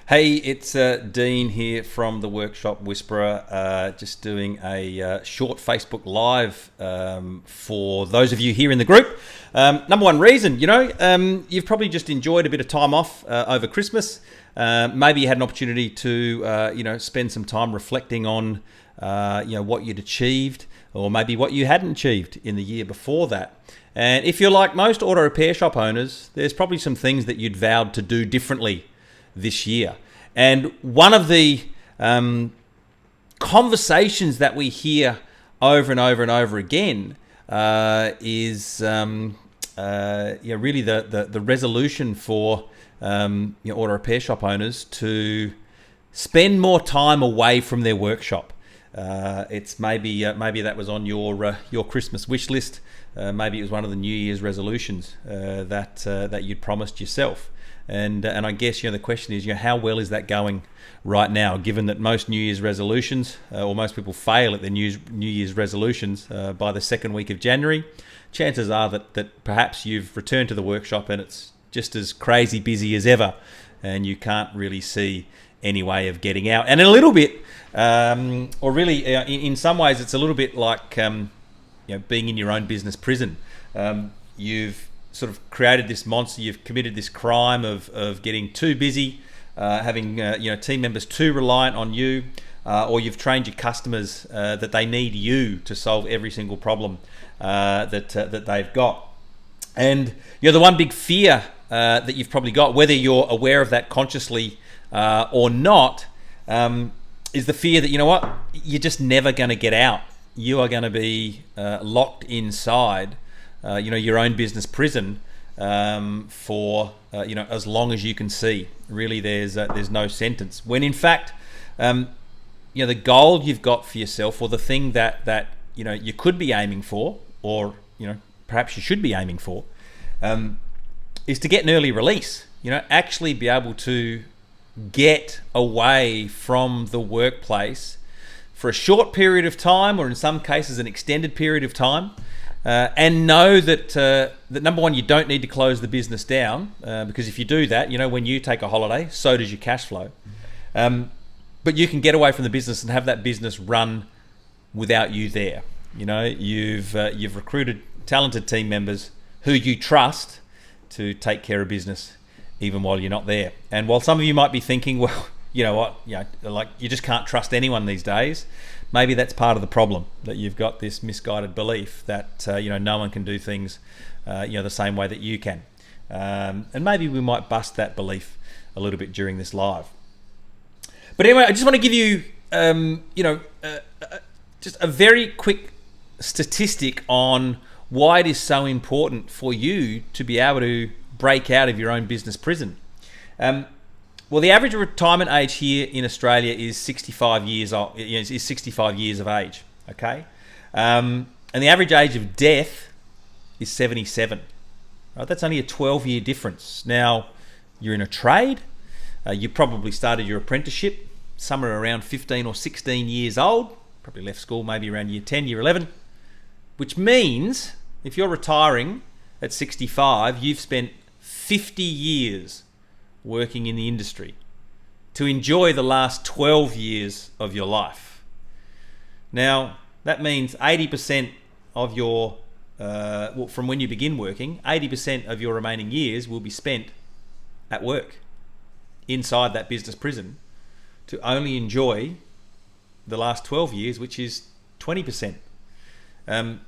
Hey, it's Dean here from the Workshop Whisperer, just doing a short Facebook Live for those of you here in the group. Number one reason, you've probably just enjoyed a bit of time off over Christmas. Maybe you had an opportunity to, spend some time reflecting on, what you'd achieved, or maybe what you hadn't achieved in the year before that. And if you're like most auto repair shop owners, there's probably some things that you'd vowed to do differently this year. And one of the conversations that we hear over and over and over again is really the resolution for auto repair shop owners to spend more time away from their workshop. It's maybe that was on your Christmas wish list. Maybe it was one of the New Year's resolutions that you'd promised yourself. And I guess the question is, how well is that going right now? Given that most New Year's resolutions, or most people fail at their New Year's resolutions by the second week of January, chances are that perhaps you've returned to the workshop and it's just as crazy busy as ever, and you can't really see any way of getting out. And in a little bit, or really in some ways, it's a little bit like being in your own business prison. You've sort of created this monster. You've committed this crime of getting too busy, having team members too reliant on you, or you've trained your customers that they need you to solve every single problem that they've got. And the one big fear that you've probably got, whether you're aware of that consciously or not, is the fear that you're just never going to get out. You are going to be locked inside your own business prison for as long as you can see. Really, there's no sentence. When in fact, the goal you've got for yourself, or the thing that you could be aiming for, or perhaps you should be aiming for, is to get an early release. Actually be able to get away from the workplace for a short period of time, or in some cases an extended period of time. And know that number one, you don't need to close the business down, because if you do that, when you take a holiday, so does your cash flow. But you can get away from the business and have that business run without you there. You've recruited talented team members who you trust to take care of business even while you're not there. And while some of you might be thinking, well, like you just can't trust anyone these days. Maybe that's part of the problem, that you've got this misguided belief that no one can do things the same way that you can. And maybe we might bust that belief a little bit during this live. But anyway, I just want to give you just a very quick statistic on why it is so important for you to be able to break out of your own business prison. Well, the average retirement age here in Australia is 65 years old. Is 65 years of age. Okay, and the average age of death is 77. Right, that's only a 12-year difference. Now, you're in a trade. You probably started your apprenticeship somewhere around 15 or 16 years old. Probably left school maybe around year 10, year 11. Which means if you're retiring at 65, you've spent 50 years working in the industry to enjoy the last 12 years of your life. Now, that means 80% of your, from when you begin working, 80% of your remaining years will be spent at work inside that business prison to only enjoy the last 12 years, which is 20%. I'm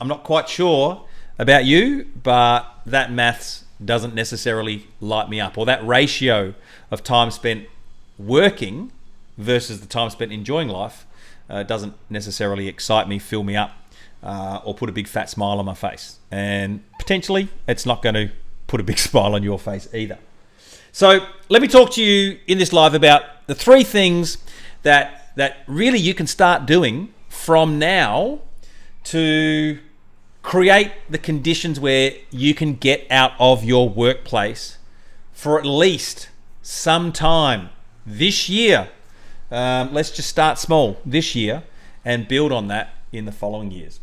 not quite sure about you, but that maths doesn't necessarily light me up, or that ratio of time spent working versus the time spent enjoying life doesn't necessarily excite me, fill me up, or put a big fat smile on my face. And potentially it's not going to put a big smile on your face either. So let me talk to you in this live about the three things that really you can start doing from now to create the conditions where you can get out of your workplace for at least some time this year. Let's just start small this year and build on that in the following years.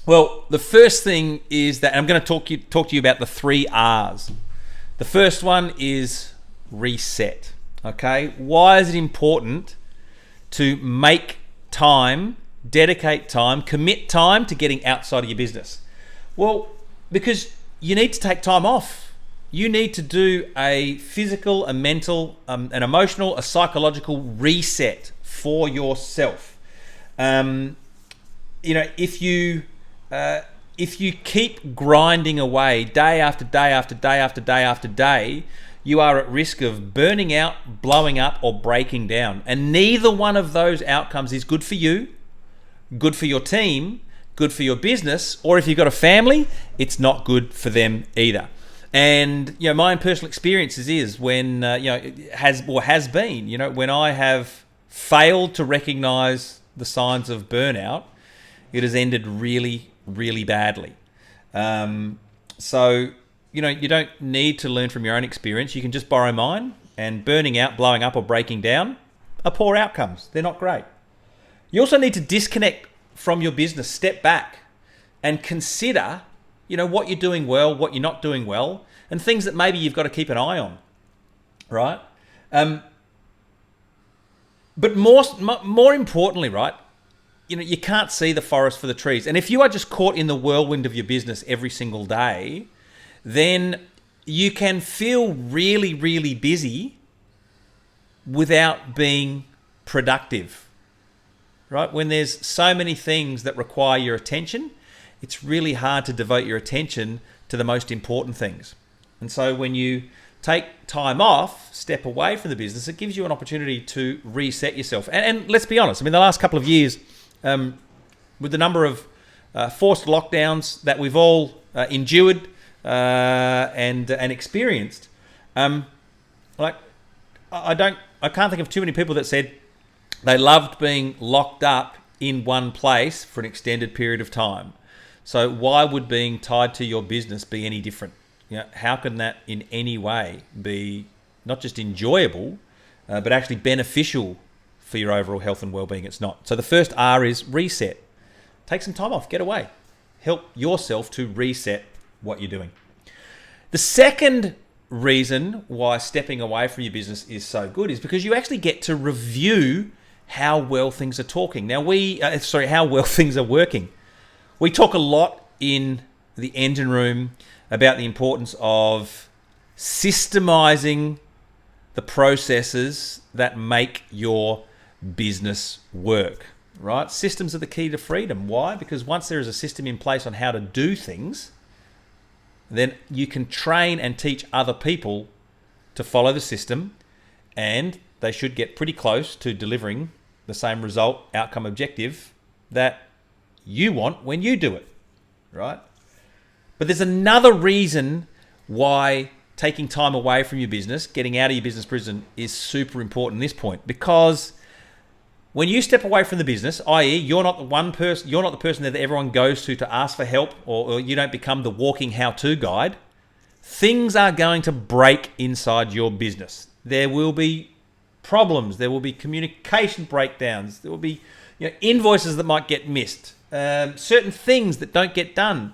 Well, the first thing is that I'm going to talk to you about the 3 R's. The first one is reset. Okay, why is it important to make time, dedicate time, commit time to getting outside of your business? Well, because you need to take time off. You need to do a physical, a mental, an emotional, a psychological reset for yourself. If you keep grinding away day after day after day after day after day, you are at risk of burning out, blowing up, or breaking down. And neither one of those outcomes is good for you, good for your team, good for your business, or if you've got a family, it's not good for them either. And my own personal experiences is when it has been when I have failed to recognize the signs of burnout, it has ended really, really badly. So you don't need to learn from your own experience. You can just borrow mine. And burning out, blowing up, or breaking down are poor outcomes. They're not great. You also need to disconnect from your business, step back, and consider, what you're doing well, what you're not doing well, and things that maybe you've got to keep an eye on, right? But more importantly, right, you can't see the forest for the trees. And if you are just caught in the whirlwind of your business every single day, then you can feel really, really busy without being productive, right? When there's so many things that require your attention, it's really hard to devote your attention to the most important things. And so when you take time off, step away from the business, it gives you an opportunity to reset yourself. And let's be honest, the last couple of years, with the number of forced lockdowns that we've all endured and experienced, I can't think of too many people that said they loved being locked up in one place for an extended period of time. So why would being tied to your business be any different? How can that in any way be not just enjoyable, but actually beneficial for your overall health and well-being? It's not. So the first R is reset. Take some time off, get away. Help yourself to reset what you're doing. The second reason why stepping away from your business is so good is because you actually get to review how well things are talking. Now how well things are working. We talk a lot in the engine room about the importance of systemizing the processes that make your business work, right? Systems are the key to freedom. Why? Because once there is a system in place on how to do things, then you can train and teach other people to follow the system, and they should get pretty close to delivering the same result, outcome, objective that you want when you do it, right? But there's another reason why taking time away from your business, getting out of your business prison, is super important at this point. Because when you step away from the business, i.e., you're not the person that everyone goes to ask for help, or you don't become the walking how-to guide, things are going to break inside your business. There will be problems. There will be communication breakdowns. There will be invoices that might get missed. Certain things that don't get done.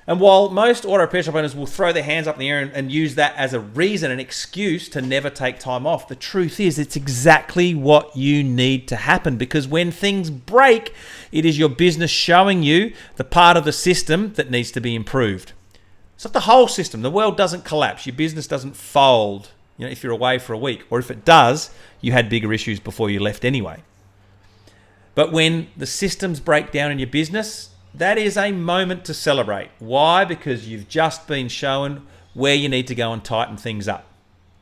And while most auto repair shop owners will throw their hands up in the air and use that as a reason, an excuse to never take time off, the truth is it's exactly what you need to happen. Because when things break, it is your business showing you the part of the system that needs to be improved. It's not the whole system. The world doesn't collapse. Your business doesn't fold, if you're away for a week. Or if it does, you had bigger issues before you left anyway. But when the systems break down in your business, that is a moment to celebrate. Why? Because you've just been shown where you need to go and tighten things up,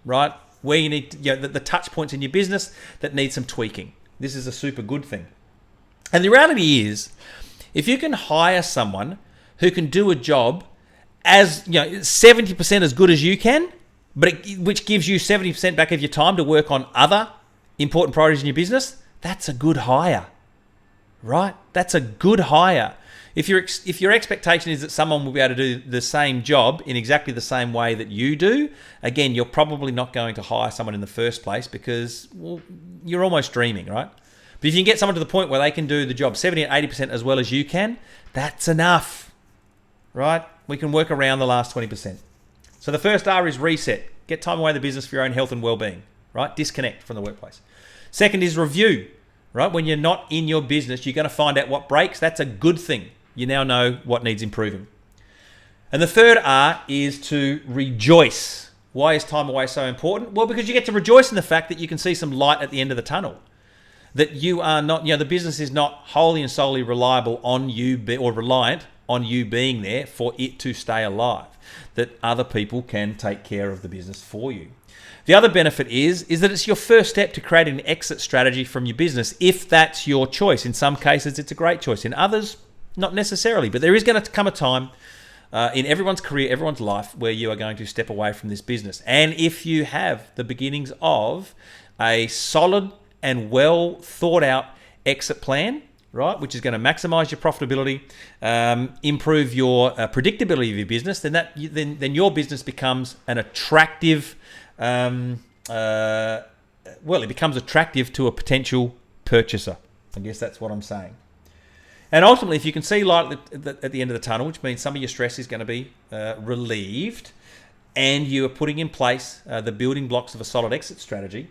right? Where you need to, the touch points in your business that need some tweaking. This is a super good thing. And the reality is, if you can hire someone who can do a job as 70% as good as you can, which gives you 70% back of your time to work on other important priorities in your business, that's a good hire, right? That's a good hire. If your expectation is that someone will be able to do the same job in exactly the same way that you do, again, you're probably not going to hire someone in the first place because, you're almost dreaming, right? But if you can get someone to the point where they can do the job 70 and 80% as well as you can, that's enough, right? We can work around the last 20%. So the first R is reset. Get time away in the business for your own health and well-being. right? Disconnect from the workplace. Second is review, right? When you're not in your business, you're going to find out what breaks. That's a good thing. You now know what needs improving. And the third R is to rejoice. Why is time away so important? Well, because you get to rejoice in the fact that you can see some light at the end of the tunnel. That you are not, the business is not wholly and solely reliable on you or reliant on you being there for it to stay alive. That other people can take care of the business for you. The other benefit is that it's your first step to creating an exit strategy from your business, if that's your choice. In some cases, it's a great choice. In others, not necessarily. But there is going to come a time in everyone's career, everyone's life, where you are going to step away from this business. And if you have the beginnings of a solid and well thought out exit plan, right, which is going to maximize your profitability, improve your predictability of your business, then your business becomes an attractive, it becomes attractive to a potential purchaser. I guess that's what I'm saying. And ultimately, if you can see light at the end of the tunnel, which means some of your stress is going to be relieved, and you are putting in place the building blocks of a solid exit strategy,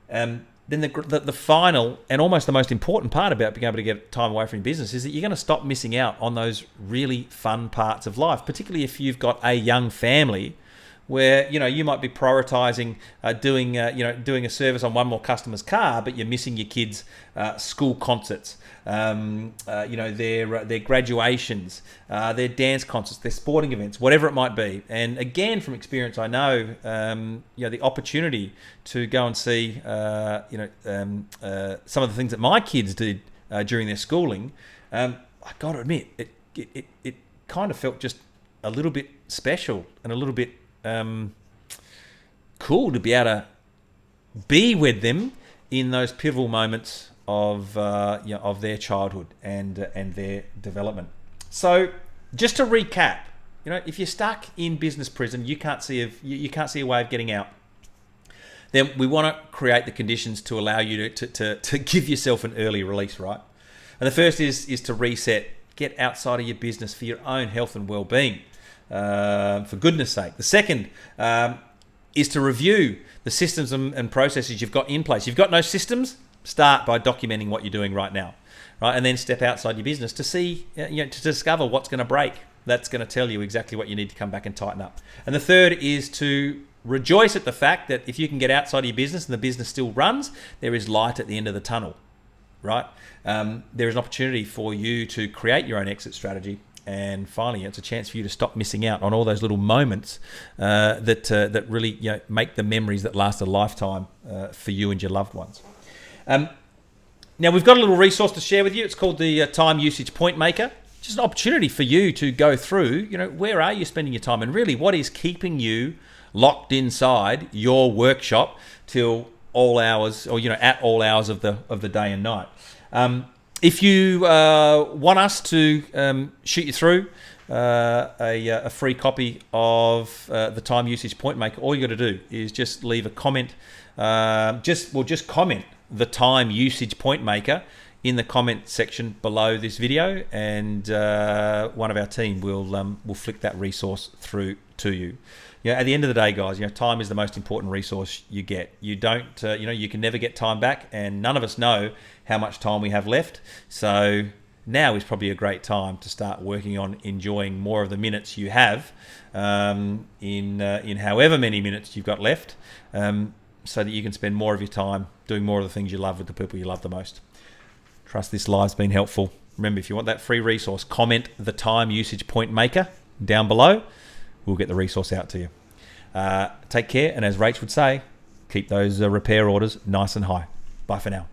then the final and almost the most important part about being able to get time away from your business is that you're going to stop missing out on those really fun parts of life, particularly if you've got a young family where you might be prioritizing doing a service on one more customer's car, but you're missing your kids' school concerts, their graduations, their dance concerts, their sporting events, whatever it might be. And again, from experience, I know the opportunity to go and see some of the things that my kids did during their schooling. I got to admit, it kind of felt just a little bit special and a little bit cool to be able to be with them in those pivotal moments of their childhood and their development. So, just to recap, if you're stuck in business prison, you can't see a way of getting out. Then we want to create the conditions to allow you to give yourself an early release, right? And the first is to reset, get outside of your business for your own health and well-being. For goodness sake. The second is to review the systems and processes you've got in place. You've got no systems, start by documenting what you're doing right now, right? And then step outside your business to see, to discover what's going to break. That's going to tell you exactly what you need to come back and tighten up. And the third is to rejoice at the fact that if you can get outside of your business and the business still runs, there is light at the end of the tunnel, right? There is an opportunity for you to create your own exit strategy. And finally, it's a chance for you to stop missing out on all those little moments that really make the memories that last a lifetime for you and your loved ones. Now, we've got a little resource to share with you. It's called the Time Usage Point Maker. Just an opportunity for you to go through, where are you spending your time, and really what is keeping you locked inside your workshop till all hours, or at all hours of the day and night. If you want us to shoot you through a free copy of the Time Usage Point Maker, all you got to do is just leave a comment. Just comment the Time Usage Point Maker in the comment section below this video, and one of our team will flick that resource through to you. At the end of the day, guys, time is the most important resource you get. You don't, you can never get time back, and none of us know how much time we have left. So now is probably a great time to start working on enjoying more of the minutes you have, in however many minutes you've got left, so that you can spend more of your time doing more of the things you love with the people you love the most. Trust this live's been helpful. Remember, if you want that free resource, comment the Time Usage Point Maker down below. We'll get the resource out to you. Take care, and as Rach would say, keep those repair orders nice and high. Bye for now.